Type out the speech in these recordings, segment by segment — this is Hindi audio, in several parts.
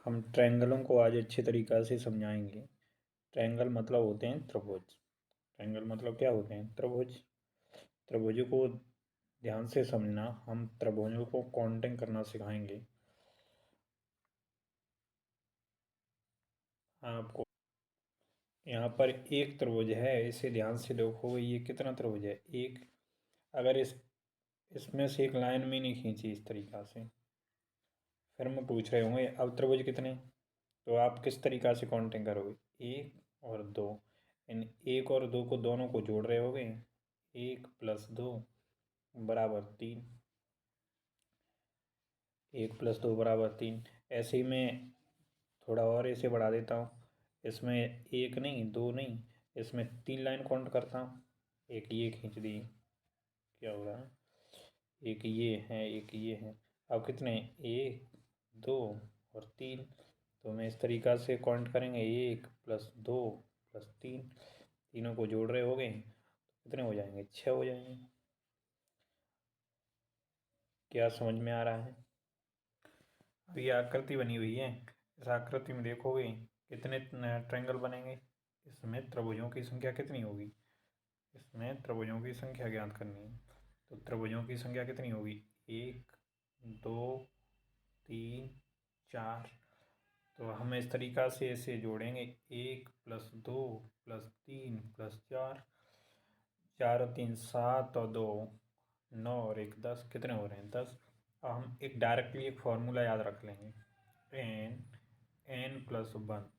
हम ट्रायंगलों को आज अच्छे तरीक़ा से समझाएंगे। ट्रायंगल मतलब होते हैं त्रिभुज। ट्रायंगल मतलब क्या होते हैं? त्रिभुज। त्रिभुजों को ध्यान से समझना, हम त्रिभुजों को काउंटिंग करना सिखाएंगे आपको। यहाँ पर एक त्रिभुज है, इसे ध्यान से देखो, ये कितना त्रिभुज है? एक। अगर इसमें से एक लाइन में नहीं खींची इस तरीक़ा से, फिर मैं पूछ रहे होंगे अब त्रिभुज कितने, तो आप किस तरीक़ा से काउंटिंग करोगे? एक और दो। इन एक और दो को दोनों को जोड़ रहे होगे, एक प्लस दो बराबर तीन। एक प्लस दो बराबर तीन। ऐसे ही मैं थोड़ा और ऐसे बढ़ा देता हूँ। इसमें एक नहीं, दो नहीं, इसमें तीन लाइन काउंट करता हूँ। एक ये खींच दी, क्या हो रहा है? एक ये है, एक ये है। अब कितने? एक, दो और तीन। तो मैं इस तरीक़ा से काउंट करेंगे, एक प्लस दो प्लस तीन, तीनों को जोड़ रहे हो गए तो कितने हो जाएंगे? छः हो जाएंगे। क्या समझ में आ रहा है? अब ये आकृति बनी हुई है, इस आकृति में देखोगे कितने ट्रायंगल बनेंगे। इसमें त्रिभुजों की संख्या कितनी होगी? इसमें त्रिभुजों की संख्या ज्ञात करनी है। तो त्रिभुजों की संख्या कितनी होगी? एक, दो, तीन, चार। तो हम इस तरीक़ा से इसे जोड़ेंगे, एक प्लस दो प्लस तीन प्लस चार। चार और तीन सात और दो नौ और एक दस। कितने हो रहे हैं? 10। अब हम एक डायरेक्टली एक फार्मूला याद रख लेंगे, n plus one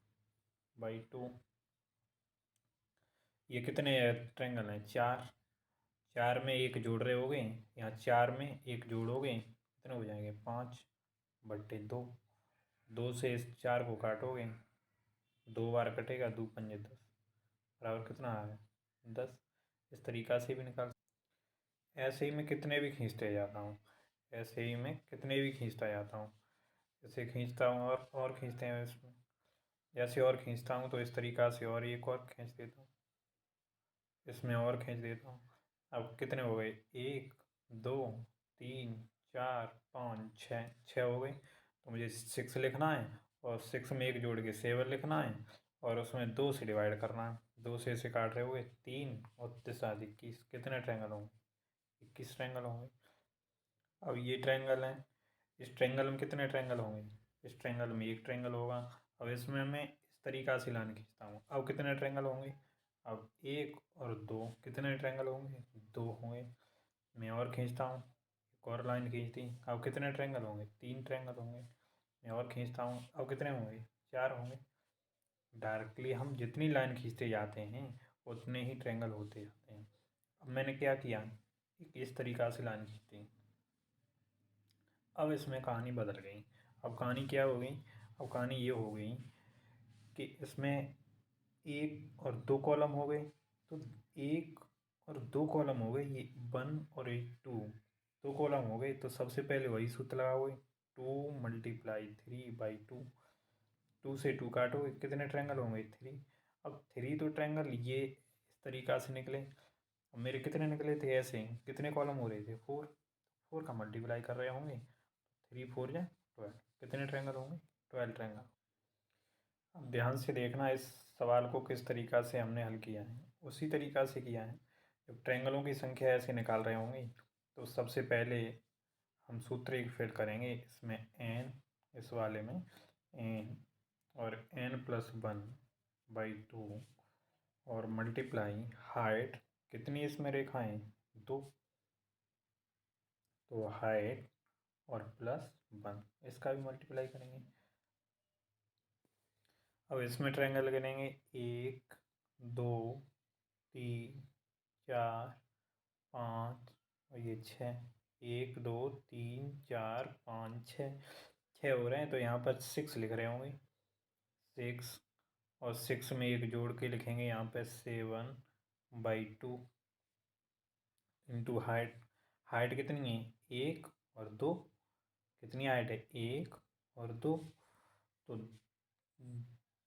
by two. ये कितने ट्रायंगल हैं? चार। चार में एक जोड़ रहे होगे, यहाँ चार में एक जोड़ोगे कितने हो जाएंगे? पाँच बट्टे दो। दो से इस चार को काटोगे, दो बार कटेगा, दो पंजे दस, बराबर कितना आ गया? 10। इस तरीक़ा से भी निकाल। ऐसे ही मैं कितने भी खींचते जाता हूँ, ऐसे ही मैं कितने भी खींचता जाता हूँ। ऐसे खींचता हूँ और खींचते हैं इसमें, जैसे और खींचता हूँ तो इस तरीक़ा से और एक और खींच देता हूँ, इसमें और खींच देता हूँ। अब कितने हो गए? एक, दो, तीन, चार, पाँच, छः। छः हो गई। तो मुझे सिक्स लिखना है, और सिक्स में एक जोड़ के सेवन लिखना है, और उसमें दो से डिवाइड करना है। दो से इसे काट रहे होंगे, तीन और तीस आदि 21। कितने ट्रायंगल होंगे? 21 ट्रायंगल होंगे। अब ये ट्रायंगल है, इस ट्रायंगल में कितने ट्रायंगल होंगे? इस ट्रायंगल में एक ट्रायंगल होगा। अब इसमें मैं इस तरीक़ा से लाइन खींचता हूँ। अब कितने ट्रायंगल होंगे? अब एक और दो, कितने ट्रायंगल होंगे? दो होंगे। मैं और खींचता हूँ, एक और लाइन खींच दी। अब कितने ट्रायंगल होंगे? तीन ट्रायंगल होंगे। मैं और खींचता हूँ, अब कितने होंगे? चार होंगे। डायरेक्टली हम जितनी लाइन खींचते जाते हैं उतने ही ट्रायंगल होते जाते हैं। अब मैंने क्या किया, इस तरीक़ा से लाइन खींची। अब इसमें कहानी बदल गई। अब कहानी क्या हो गई? अब कहानी ये हो गई कि इसमें एक और दो कॉलम हो गए, तो एक और दो कॉलम हो गए, ये वन और एक टू, दो कॉलम हो गए। तो सबसे पहले वही सूत्र लगाओगे, two multiply three by two. Two से टू काटोगे, कितने ट्रायंगल होंगे? थ्री। अब थ्री तो ट्रायंगल ये इस तरीक़ा से निकले। अब मेरे कितने निकले थे? ऐसे कितने कॉलम हो रहे थे? फोर। फोर का मल्टीप्लाई कर रहे होंगे, थ्री फोर या 12। कितने ट्रायंगल होंगे? 12 ट्रायंगल। अब ध्यान से देखना, इस सवाल को किस तरीक़ा से हमने हल किया है। उसी तरीक़ा से किया है। जब ट्रायंगलों की संख्या ऐसे निकाल रहे होंगे तो सबसे पहले हम सूत्र एक फिट करेंगे, इसमें एन, इस वाले में एन और n plus one by two, और मल्टीप्लाई हाइट। कितनी इसमें रेखाएं? दो। तो हाइट और प्लस वन, इसका भी मल्टीप्लाई करेंगे। अब इसमें ट्रायंगल गिनेंगे, एक, दो, तीन, चार, पाँच और ये छः। एक, दो, तीन, चार, पाँच, छः। छः हो रहे हैं तो यहाँ पर सिक्स लिख रहे होंगे, सिक्स। और सिक्स में एक जोड़ के लिखेंगे यहाँ पे seven by two into height. Height कितनी है? एक और दो। कितनी हाइट है? एक और दो। तो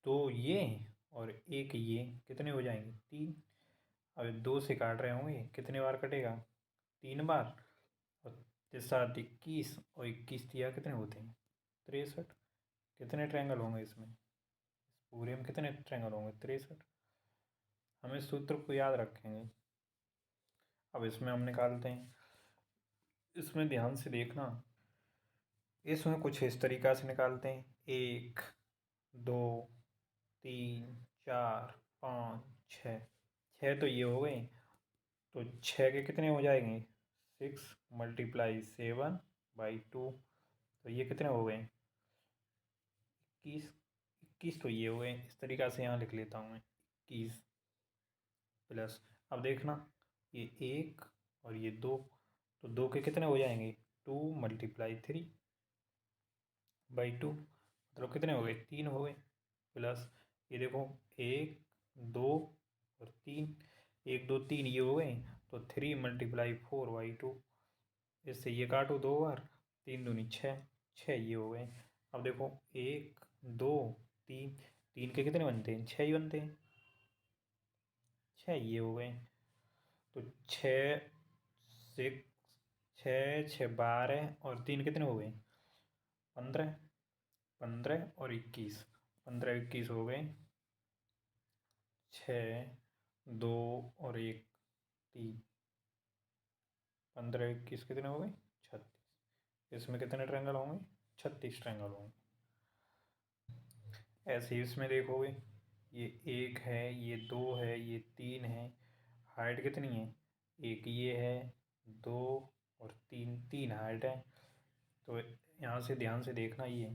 दो ये और एक ये, कितने हो जाएंगे? तीन। अब दो से काट रहे होंगे, कितने बार कटेगा? तीन बार। और 3 7 21, और 21 दिया कितने होते हैं? 63। कितने ट्रायंगल होंगे इसमें? इस पूरे में कितने ट्रायंगल होंगे? 63। हम इस सूत्र को याद रखेंगे। अब इसमें हम निकालते हैं। इसमें ध्यान से देखना, इसमें कुछ इस तरीक़ा से निकालते हैं। 1 2 3 4 5 6। 6 तो ये हो गए, तो 6 के कितने हो जाएंगे? 6 × 7/2, तो ये कितने हो गए? 21। 21 तो ये हो गए। इस तरीक़ा से यहाँ लिख लेता हूँ मैं, 21 प्लस, अब देखना ये 1 और ये 2, तो 2 के कितने हो जाएंगे? 2 × 3/2, मतलब कितने हो गए? 3 हो गए। प्लस ये देखो 1 2 और 3, 1 2 3 ये हो गए, तो 3 × 4/2। इससे ये काटो 2 बार, 3 दूनी 6, 6 ये हो गए। अब देखो 1 2 3, 3 के कितने बनते हैं? 6 ही बनते हैं। 6 ये हो गए, तो 6 6 6 6 12 और 3 कितने हो गए? 15। 15 और 21, 15 21 हो गए। 6 2 और 1 3, 15 21 कितने हो गए? 36। इसमें कितने ट्रायंगल होंगे? 36 ट्रायंगल होंगे। ऐसे ही इसमें देखोगे, ये 1 है, ये 2 है, ये 3 है। हाइट कितनी है? 1 ये है, 2 और 3, 3 हाइट है। तो यहाँ से ध्यान से देखना, ये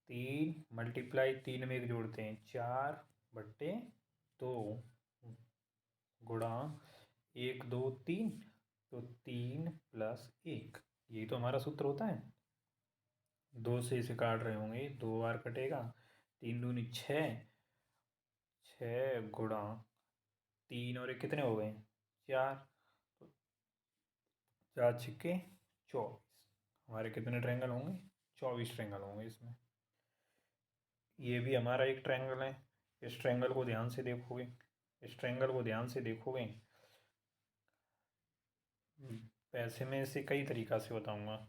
3 × 3 में एक जोड़ते हैं, 4/2 गुणा 1 2 3, तो 3 + 1, यही तो हमारा सूत्र होता है। 2 से इसे काट रहे होंगे, 2 बार कटेगा, 3 दूनी 6, 6 गुणा 3 और 1 कितने हो गए? 4, तो 4 छिक्के 24। हमारे कितने ट्रायंगल होंगे? 24 ट्रायंगल होंगे इसमें। ये भी हमारा एक ट्रायंगल है। इस ट्रायंगल को ध्यान से देखोगे, इस ट्रायंगल को ध्यान से देखोगे, वैसे मैं इसे कई तरीक़ा से बताऊंगा,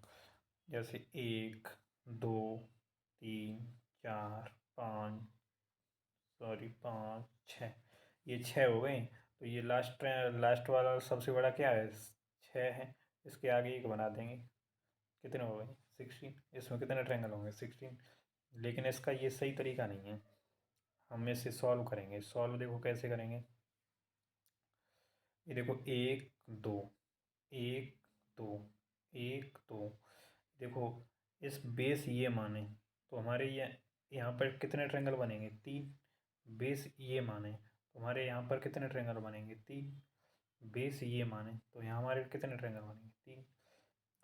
जैसे 1 2 3 4 5, सॉरी 5 6, ये 6 हो गए। तो ये लास्ट वाला सबसे बड़ा क्या है? 6 है। इसके आगे एक बना देंगे, कितने हो गए? 16। इसमें कितने ट्रायंगल होंगे? 16। लेकिन इसका ये सही तरीका नहीं है, हम इसे सॉल्व करेंगे। सॉल्व देखो कैसे करेंगे। ये देखो 1 2 1 2 1 2, देखो इस बेस ये माने, तो हमारे ये यहाँ पर कितने ट्रायंगल बनेंगे? 3। बेस ये माने तो हमारे यहाँ पर कितने ट्रायंगल बनेंगे? 3। बेस ये माने तो यहाँ हमारे कितने ट्रायंगल बनेंगे? 3।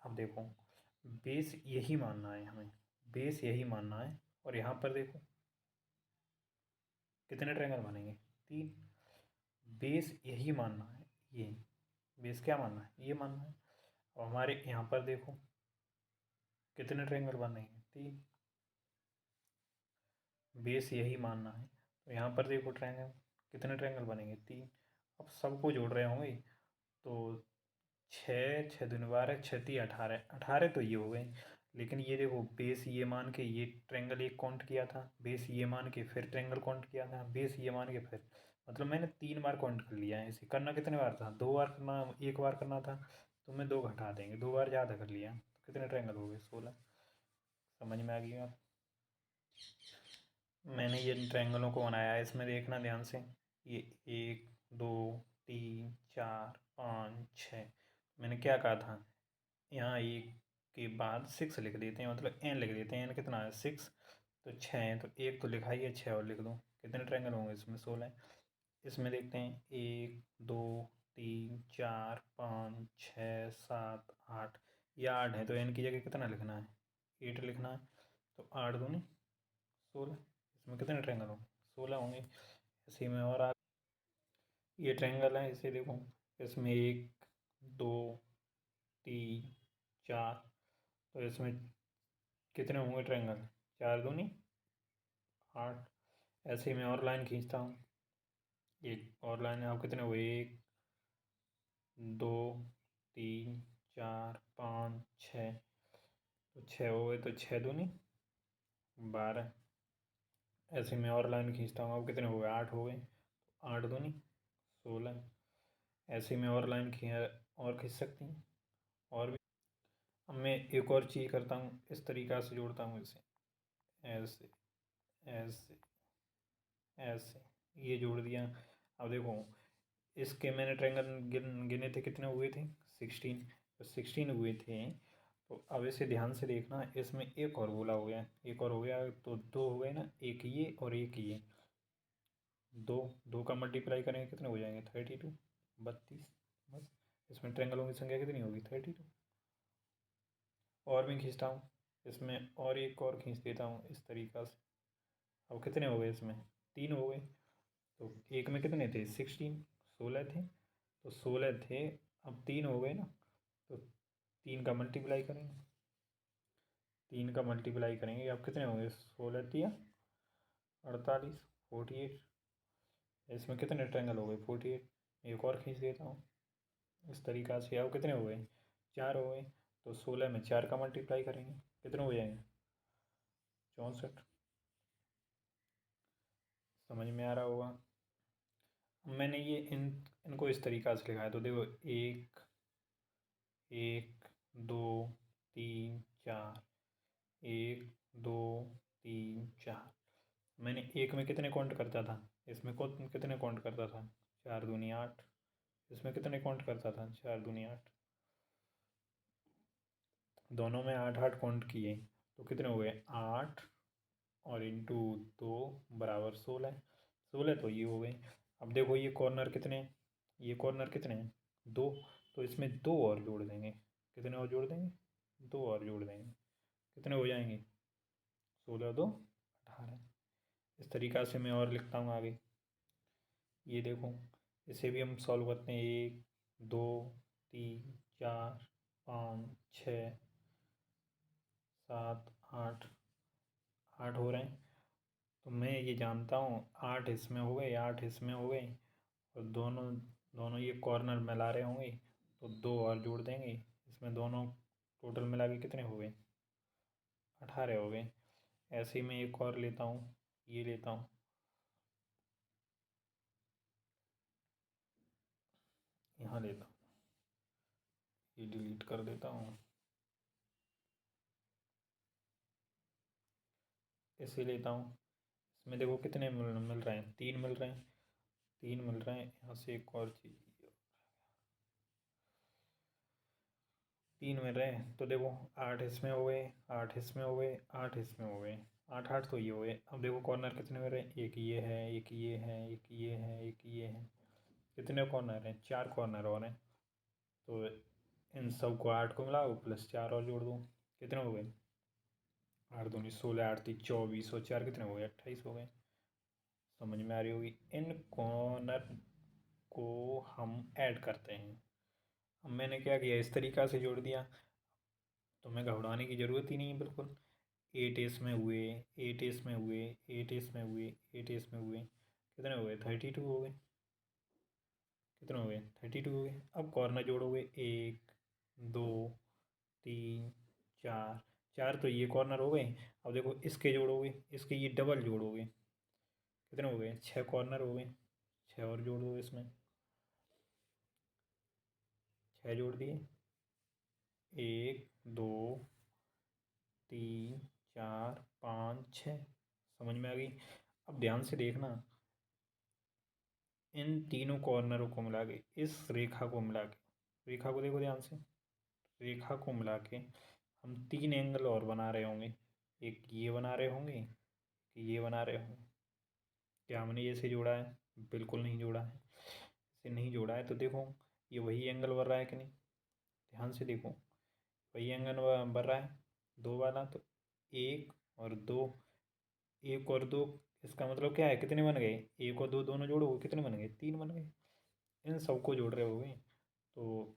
अब देखो बेस यही मानना है हमें, बेस यही मानना है, और यहाँ पर देखो कितने ट्रायंगल बनेंगे? 3। बेस यही मानना है, ये बेस क्या मानना है? ये मानना है। और हमारे यहाँ पर देखो कितने ट्रायंगल बनेंगे? 3। बेस यही मानना है, तो यहाँ पर देखो ट्रायंगल, कितने ट्रायंगल बनेंगे? 3। अब सबको जोड़ रहे होंगे, तो 6 6 दूनी 12, 6 3 18, 18 तो ये हो गए। लेकिन ये देखो बेस ये मान के ये ट्रायंगल एक काउंट किया था, बेस ये मान के फिर ट्रायंगल काउंट किया था, बेस ये मान के फिर, मतलब मैंने 3 बार काउंट कर लिया है। इसे करना कितने बार था? 2 बार करना, 1 बार करना था, तो मैं 2 घटा देंगे, 2 बार ज़्यादा कर लिया, तो कितने ट्रायंगल हो गए? 16। समझ में आ गई आप? मैंने ये ट्रायंगलों को बनाया है, इसमें देखना ध्यान से, ये 1 2 3 4 5 6, मैंने क्या कहा था? यहाँ 1 के बाद 6 लिख देते हैं, मतलब n लिख देते हैं। n कितना है? 6। तो 6 है, तो 1 तो लिखा ही है, 6 और लिख दो। कितने ट्रायंगल होंगे इसमें? 16। इसमें देखते हैं 1 2 3 4 5 6 7 8, ये 8 है, तो n की जगह कितना लिखना है? 8 लिखना है। तो 8 दूनी 16। इसमें कितने ट्रायंगल होंगे? 16 होंगे। इसी में और ये ट्रायंगल है, इसे देखो, इसमें 1 2 3 4, तो इसमें कितने होंगे ट्रायंगल? 4 दूनी 8। ऐसे ही मैं और लाइन खींचता हूँ, एक और लाइन है। अब कितने हुए? 1 2 3 4 5 6, तो 6 हो गए, तो 6 दूनी 12। ऐसे मैं और लाइन खींचता हूँ। अब कितने हो गए? 8 हो गए। 8 दूनी 16। ऐसे में और लाइन और खींच सकती हैं और भी। अब मैं एक और चीज़ करता हूँ, इस तरीक़ा से जोड़ता हूँ इसे। ऐसे ऐसे ऐसे ये जोड़ दिया। अब देखो, इसके मैंने ट्रायंगल गिने थे, कितने हुए थे? 16। तो 16 हुए थे। तो अब इसे ध्यान से देखना, इसमें एक और गोला हो गया, एक और हो गया, तो 2 हो गए ना, एक ये और एक ये। दो दो का मल्टीप्लाई करेंगे कितने हो जाएंगे? 32, 32। बस इसमें ट्रायंगलों की संख्या कितनी होगी? 32। और भी खींचता हूँ इसमें, और एक और खींच देता हूँ इस तरीक़ा से। अब कितने हो गए? इसमें 3 हो गए। तो एक में कितने थे? 16, 16 थे। तो 16 थे, अब 3 हो गए ना, तो 3 का मल्टीप्लाई करेंगे। 3 का मल्टीप्लाई करेंगे, अब कितने होंगे? 16 तिया 48, 48। इसमें कितने ट्रायंगल हो गए? 48। एक और खींच देता हूँ इस तरीक़ा से। अब कितने हो गए? 4 हो गए। तो 16 में 4 का मल्टीप्लाई करेंगे, कितने हो जाएंगे? 64। समझ में आ रहा होगा। मैंने ये इनको इस तरीक़ा से लिखा है, तो देखो, 1 1 2 3 4, 1 2 3 4। मैंने एक में कितने काउंट करता था? इसमें कितने काउंट करता था? 4 दूनी 8। इसमें कितने काउंट करता था? 4 दूनी 8। दोनों में 8 8 काउंट किए, तो कितने हो गए? 8 और इंटू 2 बराबर 16। 16 तो ये हो गए। अब देखो, ये कॉर्नर कितने हैं? ये कॉर्नर कितने हैं? 2। तो इसमें 2 और जोड़ देंगे। कितने और जोड़ देंगे? 2 और जोड़ देंगे। कितने हो जाएंगे? 16 2 18। इस तरीक़ा से मैं और लिखता हूँ आगे। ये देखो, इसे भी हम सॉल्व करते हैं। 1 2 3 4 5 6 7 8, 8 हो रहे हैं। तो मैं ये जानता हूँ, 8 इसमें हो गए, 8 इसमें हो गए, और दोनों दोनों ये कॉर्नर मिला रहे होंगे, तो 2 और जोड़ देंगे। इसमें दोनों टोटल मिला के कितने हो गए? 18 हो गए। ऐसे ही मैं एक और लेता हूँ, ये लेता हूँ, यहाँ लेता हूँ, ये डिलीट कर देता हूँ, इसे लेता हूँ। इसमें देखो कितने मिल रहे हैं? 3 मिल रहे हैं। 3 मिल रहे हैं। यहाँ से एक और चीज़, 3 मिल रहे हैं, तो देखो, 8 इसमें हो गए, 8 इसमें हो गए, 8 इसमें हो गए, 8 8 तो ये हो गए। अब देखो, कॉर्नर कितने मिल रहे हैं? एक ये है, एक ये है, एक ये है, एक ये है। कितने कॉर्नर हैं? 4 कॉर्नर और हैं। तो इन सब को 8 को मिलाओ, प्लस 4 और जोड़ दो। कितने हो गए? 8 दूनी 16, 8 3 24, और 4 कितने हो गए? 28 हो गए। समझ में आ रही होगी। इन कॉर्नर को हम ऐड करते हैं। अब मैंने क्या किया, इस तरीक़ा से जोड़ दिया, तो मैं घबराने की ज़रूरत ही नहीं है बिल्कुल। 8 इसमें हुए, 8 इसमें हुए, 8 इसमें हुए, 8 इसमें हुए, कितने हो गए? 32 हो गए। कितने हो गए? 32 हो गए। अब कॉर्नर जोड़ोगे, 1 2 3 4, 4 तो ये कॉर्नर हो गए। अब देखो, इसके जोड़ोगे, इसके ये डबल जोड़ोगे, कितने हो गए? 6 कॉर्नर हो गए। 6 और जोड़ दो इसमें, 6 जोड़ दिए। 1 2 3 4 5 6। समझ में आ गई। अब ध्यान से देखना, इन तीनों कॉर्नरों को मिला के, इस रेखा को मिला के, रेखा को देखो ध्यान से, रेखा को मिला के हम 3 एंगल और बना रहे होंगे। एक ये बना रहे होंगे, ये बना रहे होंगे। क्या हमने ये से जोड़ा है? बिल्कुल नहीं जोड़ा है। इसे नहीं जोड़ा है, तो देखो, ये वही एंगल बन रहा है कि नहीं? ध्यान से देखो, वही एंगल बन रहा है, 2 वाला। तो 1 और 2, 1 और 2, इसका मतलब क्या है? कितने बन गए? 1 और 2 दोनों जोड़ो, कितने बन गए? 3 बन गए। इन सबको जोड़ रहे होंगे, तो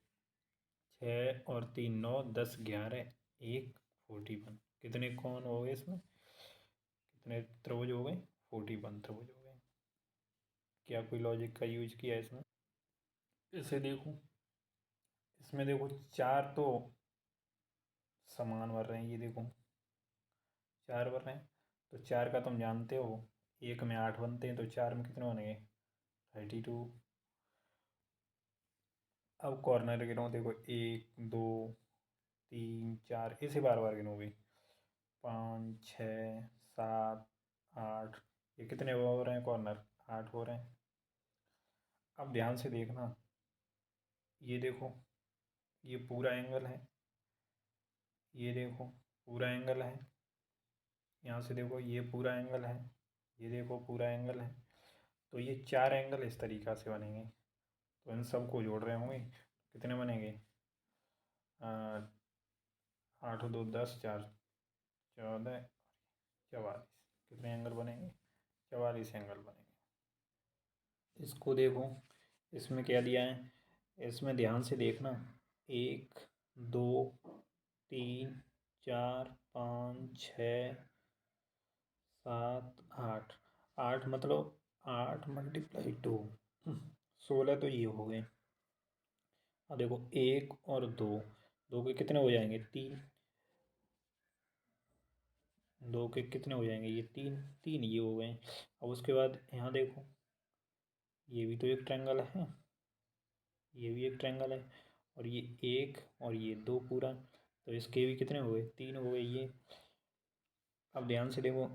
6 और 3 9 10 11 1 41। कितने कौन हो गए इसमें? कितने त्रिभुज हो गए? 41 त्रिभुज हो गए। क्या कोई लॉजिक का यूज किया है इसमें? इसे देखो, इसमें देखो, 4 तो समान बन रहे हैं, ये देखो 4 बन रहे हैं। तो 4 का तुम जानते हो, 1 में 8 बनते हैं, तो 4 में कितने बनेंगे? 32। अब कॉर्नर गिनो, देखो 1 2 3 4, इसे बार बार गिनोगे। 5 6 7 8, ये कितने हो रहे हैं कॉर्नर? 8 हो रहे हैं। अब ध्यान से देखना, ये देखो, ये पूरा एंगल है, ये देखो पूरा एंगल है, यहाँ से देखो ये पूरा एंगल है, ये देखो पूरा एंगल है। तो ये 4 एंगल इस तरीक़ा से बनेंगे। तो इन सब को जोड़ रहे होंगे, कितने बनेंगे? 8 2 10, 4 14, 44। कितने एंगल बनेंगे? 44 एंगल बनेंगे। इसको देखो, इसमें क्या दिया है, इसमें ध्यान से देखना। 1 2 3 4 5 6 7 8, 8 मतलब 8 × 2, 16 तो ये हो गए। अब देखो 1 और 2, 2 के कितने हो जाएंगे? 3। 2 के कितने हो जाएंगे? ये 3, 3 ये हो गए। अब उसके बाद यहाँ देखो, ये भी तो एक ट्रायंगल है, ये भी एक ट्रायंगल है, और ये 1 और ये 2 पूरा, तो इसके भी कितने हो गए? 3 हो गए ये। अब ध्यान से देखो,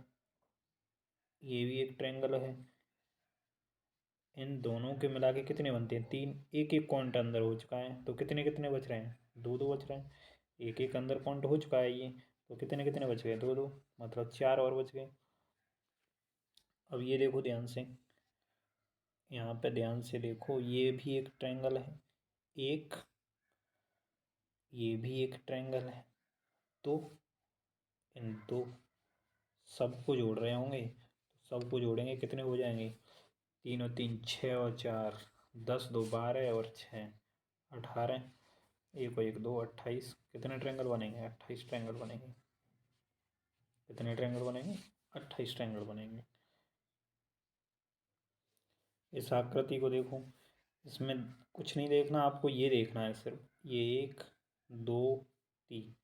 ये भी एक ट्रायंगल है, इन दोनों के मिला के कितने बनते हैं? 3। एक एक पॉइंट अंदर हो चुका है, तो कितने कितने बच रहे हैं? 2 2 बच रहे हैं। एक एक अंदर पॉइंट हो चुका है ये, तो कितने कितने बच गए? 2 2, मतलब 4 और बच गए। अब ये देखो ध्यान से, यहाँ पे ध्यान से देखो, ये भी एक ट्रायंगल है, एक ये भी एक ट्रायंगल है। तो इन दो सबको जोड़ रहे होंगे, तो सबको जोड़ेंगे, कितने हो जाएंगे? 3 और 3 6 और 4 10, 2 12 और 6 18, 1 और 1 2, 28। कितने ट्रायंगल बनेंगे? 28 ट्रायंगल बनेंगे। कितने ट्रायंगल बनेंगे? 28 ट्रायंगल बनेंगे। इस आकृति को देखो, इसमें कुछ नहीं देखना आपको, ये देखना है सिर्फ, ये 1 2 3,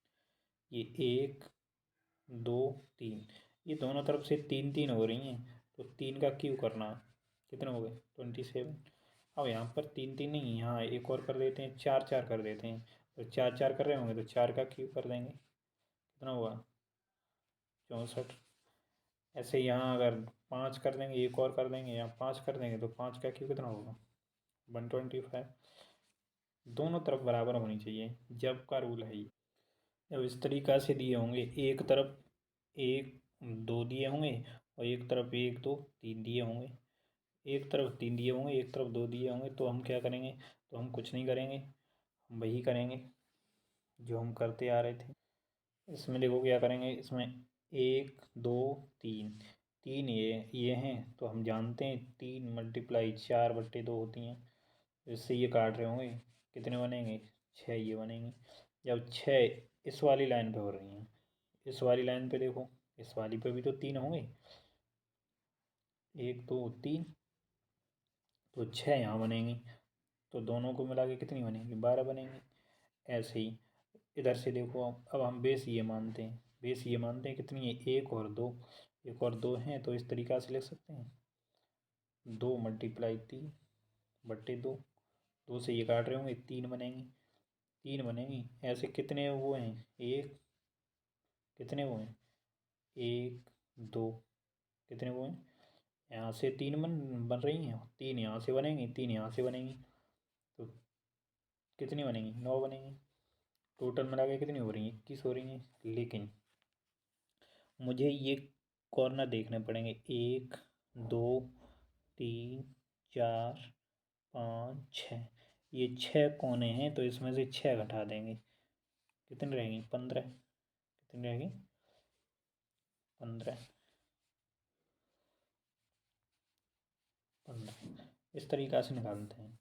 ये 1 2 3, ये दोनों तरफ से 3 3 हो रही हैं, तो 3 का क्यूब करना। कितने हो गए? 27। अब यहाँ पर 3 3 नहीं, यहाँ एक और कर देते हैं, 4 4 कर देते हैं। तो 4 4 कर रहे होंगे, तो 4 का क्यूब कर देंगे, कितना हुआ? 64। ऐसे यहाँ अगर 5 कर देंगे, एक और कर देंगे, यहाँ 5 कर देंगे, तो 5 का क्यूब कितना होगा? 125। दोनों तरफ बराबर होनी चाहिए, जब का रूल है ये। जब इस तरीक़ा से दिए होंगे, एक तरफ 1 2 दिए होंगे, और एक तरफ 1 2 3 दिए होंगे, एक तरफ 3 दिए होंगे, एक तरफ 2 दिए होंगे, तो हम क्या करेंगे? तो हम कुछ नहीं करेंगे, हम वही करेंगे जो हम करते आ रहे थे। इसमें देखो क्या करेंगे, इसमें 1 2 3, 3 ये हैं, तो हम जानते हैं 3 × 4/2 होती हैं, तो इससे ये काट रहे होंगे, कितने बनेंगे? 6 ये बनेंगे। जब 6 इस वाली लाइन पे हो रही हैं, इस वाली लाइन पे देखो, इस वाली पे भी तो 3 होंगे, 1 2 3, तो 6 यहाँ बनेंगी, तो दोनों को मिला के कितनी बनेंगी? 12 बनेंगी। ऐसे ही इधर से देखो, अब हम बेस ये मानते हैं, बेस ये मानते हैं कितनी है? 1 और 2, 1 और 2 हैं, तो इस तरीक़ा से लिख सकते हैं, 2 × 3/2, 2 से ये काट रहे होंगे, 3 बनेंगी, 3 बनेंगी। ऐसे कितने वो हैं? एक, कितने वो हैं? 1 2, कितने वो हैं? यहाँ से 3 बन रही हैं, 3 यहाँ से बनेंगी, 3 यहाँ से बनेंगी, तो कितनी बनेंगी? 9 बनेंगी। टोटल मिला के कितनी हो रही हैं? 21 हो रही हैं। लेकिन मुझे ये कॉर्नर देखने पड़ेंगे, 1 2 3 4 5 6, ये 6 कोने हैं, तो इसमें से 6 घटा देंगे, कितनी रहेंगी? 15। कितनी रहेगी? 15। 15 इस तरीक़ा से निकालते हैं।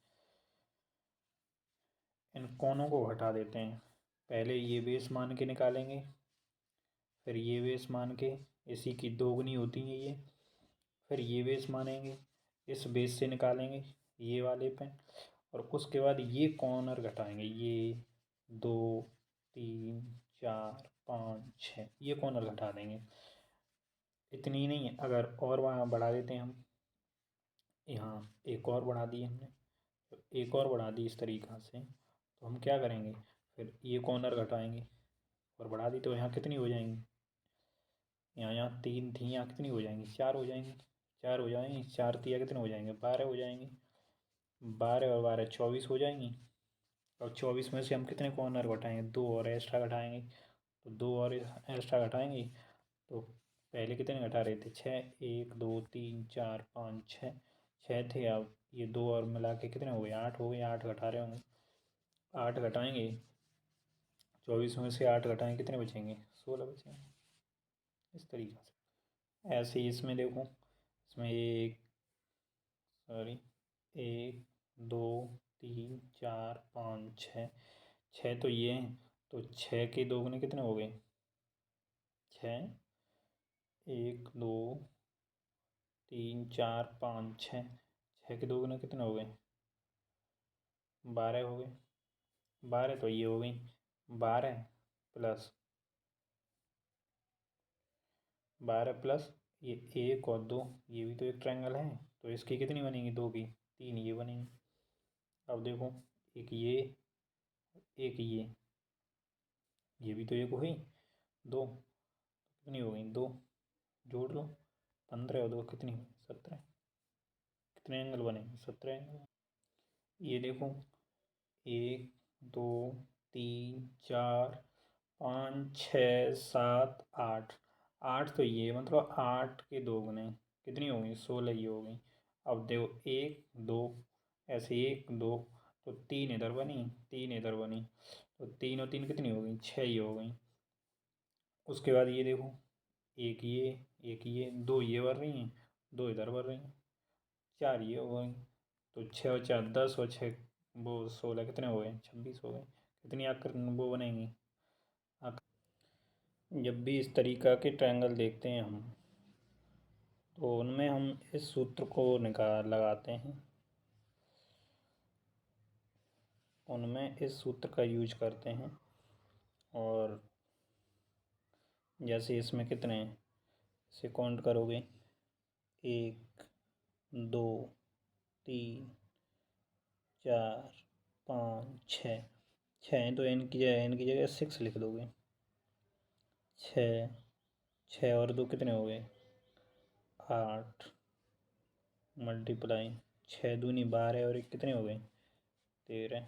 इन कोनों को हटा देते हैं, पहले ये बेस मान के निकालेंगे, फिर ये बेस मान के, इसी की दोगुनी होती है ये, फिर ये बेस मानेंगे, इस बेस से निकालेंगे ये वाले पे, और उसके बाद ये कॉर्नर घटाएंगे, ये 2 3 4 5 6, ये कॉर्नर घटा देंगे। इतनी ही नहीं है, अगर और वहाँ बढ़ा देते हैं हम, यहाँ एक और बढ़ा दी हमने, तो एक और बढ़ा दी इस तरीक़ा से, तो हम क्या करेंगे, फिर ये कॉर्नर घटाएंगे और बढ़ा दी, तो यहाँ कितनी हो जाएंगी, यहाँ 3 थी, यहाँ कितनी हो जाएंगी, 4 हो जाएंगी। 4 हो जाएंगी, 4 तिया कितने हो जाएंगे, 12 हो जाएंगे। 12 और 12 24 हो जाएंगी। और 24 में से हम कितने कॉर्नर घटाएंगे, 2 और एक्स्ट्रा घटाएंगे, तो 2 और एक्स्ट्रा घटाएंगे, तो पहले कितने घटा रहे थे, 6, 1 2 3 4 5 6, 6 थे, अब ये 2 और मिला के कितने हो गए, 8 हो गए, 8 घटा रहे होंगे, 8 घटाएंगे, 24 में से 8 घटाएंगे, कितने बचेंगे, 16 बचेंगे। इस तरीक़ा से ऐसे ही इसमें देखो, इसमें एक, सॉरी, 1 2 3 4 5 6, 6 तो ये हैं, तो 6 के दोगुने कितने हो गए, 6, 1 2 3 4 5 6, 6 के दोगुने कितने हो गए, 12 हो गए। 12 तो ये हो गई, 12 प्लस 12 प्लस ये 1 और 2, ये भी तो एक ट्रायंगल है, तो इसकी कितनी बनेंगी, 2 की 3 ये बनेंगी। अब देखो, एक ये, एक ये भी तो एक हुई, 2 कितनी हो गई, 2 जोड़ लो, 15 और 2 कितनी हुई, 17। कितने एंगल बनेंगे, 17 एंगल। ये देखो, 1 2 3 4 5 6 7 8, 8 तो ये, मतलब 8 के दोगुने कितनी हो गई, 16 ये हो गई। अब देखो 1 2, ऐसे 1 2, तो 3 इधर बनी, 3 इधर बनी, तो 3 और 3 कितनी हो गई, 6 ये हो गई। उसके बाद ये देखो, एक ये 2 ये बढ़ रही हैं, 2 इधर बढ़ रही हैं, 4 ये हो गई, तो 6 और 4 10 और 6 वो 16, कितने हो गए, 26 हो गए। कितनी आकर वो बनेंगी जब भी इस तरीक़ा के ट्रायंगल देखते हैं हम, तो उनमें हम इस सूत्र को लगाते हैं, उनमें इस सूत्र का यूज करते हैं। और जैसे इसमें कितने हैं, इसे काउंट करोगे, 1 2 3 4 5 6, 6 तो n की जगह 6 लिख दोगे, 6, 6 और 2 कितने हो गए, 8, मल्टीप्लाई 6 दूनी 12 और 1 कितने हो गए, 13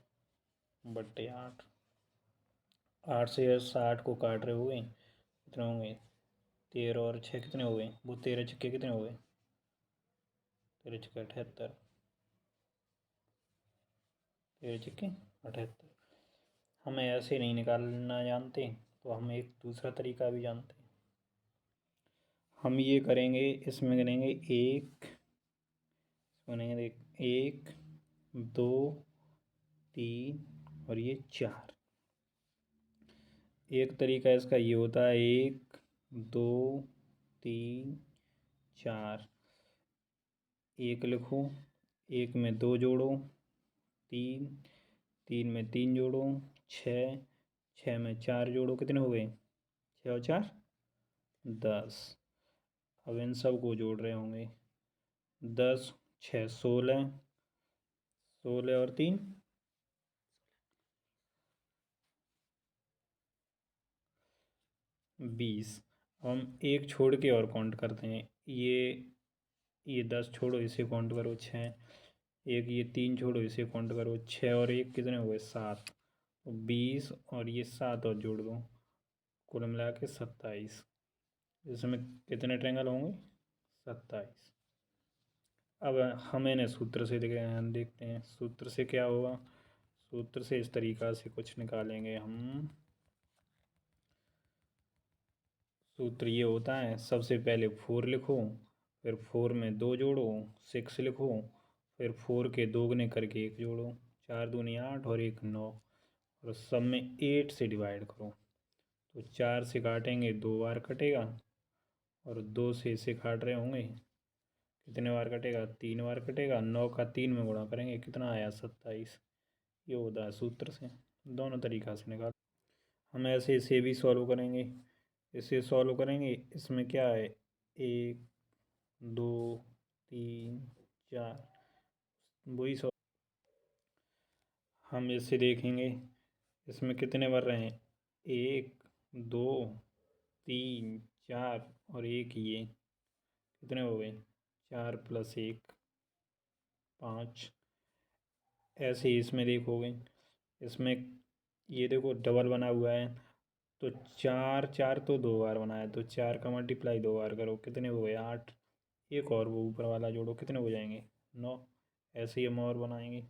बट्टे 8। 8 से 60 को काट रहे हो गए, कितने होंगे, 13 और 6 कितने हो गए, वो 13 छक्के कितने हो गए, 13 छक्के 78, 13 छक्के 78। हमें ऐसे नहीं निकालना जानते, तो हम एक दूसरा तरीका भी जानते हैं। हम ये करेंगे, इसमें करेंगे देख 1 2 3 और ये 4। एक तरीका इसका ये होता है, 1 2 3 4, 1 लिखो, 1 में 2 जोड़ो, 3, 3 में 3 जोड़ो, 6, 6 में 4 जोड़ो, कितने हो गए, 6 और 4 10। अब इन सब को जोड़ रहे होंगे, 10 6 16, 16 और 3 20। हम एक छोड़ के और काउंट करते हैं, ये 10 छोड़ो, इसे काउंट करो 6, एक ये 3 छोड़ो, इसे काउंट करो 6 और 1 कितने हो गए, 7, 20 और ये 7 और जोड़ दो, कुल मिला के 27। इसमें कितने ट्रायंगल होंगे, 27। अब हम इन्हें सूत्र से देखते हैं, सूत्र से क्या होगा, सूत्र से इस तरीक़ा से कुछ निकालेंगे हम। सूत्र ये होता है, सबसे पहले 4 लिखो, फिर 4 में 2 जोड़ो, 6 लिखो, फिर 4 के दोगुने करके 1 जोड़ो, 4 दूनी 8 और 1 9, और सब में 8 से डिवाइड करो, तो 4 से काटेंगे 2 बार कटेगा, और 2 से इसे काट रहे होंगे, कितने बार कटेगा, 3 बार कटेगा, 9 का 3 में गुणा करेंगे, कितना आया, 27। ये होता है सूत्र से, दोनों तरीक़ा से निकाल। हम ऐसे इसे भी सॉल्व करेंगे, इसे सॉल्व करेंगे, इसमें क्या है, 1 2 3 4 वही 100। हम इसे देखेंगे, इसमें कितने बढ़ रहे हैं, 1 2 3 4 और 1 ये कितने हो गए, 4 + 1 5। ऐसे ही इसमें देखोगे, इसमें ये देखो डबल बना हुआ है, तो 4 4 तो 2 बार बनाया, तो 4 का मल्टीप्लाई 2 बार करो, कितने हो गए, 8। एक और वो ऊपर वाला जोड़ो, कितने हो जाएंगे, 9। ऐसे ही हम और बनाएंगे।